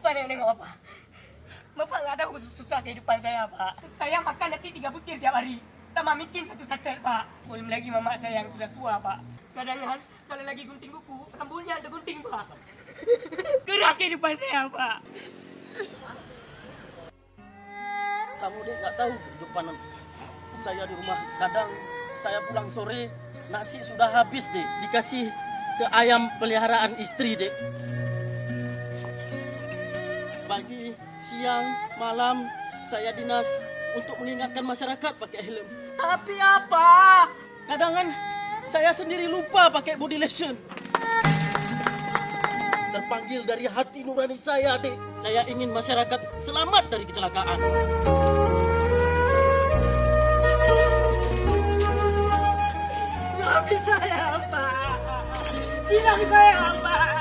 Bapak nengok Bapak. Bapak nggak tahu susah kehidupan saya, Pak. Saya makan nasi 3 butir tiap hari. Tambah micin 1 saset, Pak. Belum lagi mama saya yang sudah tua, Pak. Kadang-kadang kalau lagi gunting kuku, rambutnya ada gunting, Pak. Keras kehidupan saya, Pak. Kamu dek nggak tahu kehidupan saya di rumah. Kadang saya pulang sore, nasi sudah habis dek. Dikasih ke ayam peliharaan istri dek. Pagi, siang, malam saya dinas untuk mengingatkan masyarakat pakai helm. Tapi apa? Kadang kan saya sendiri lupa pakai body lotion. Terpanggil dari hati nurani saya, dek. Saya ingin masyarakat selamat dari kecelakaan. Maafin saya, Pak. Bilang saya, Pak.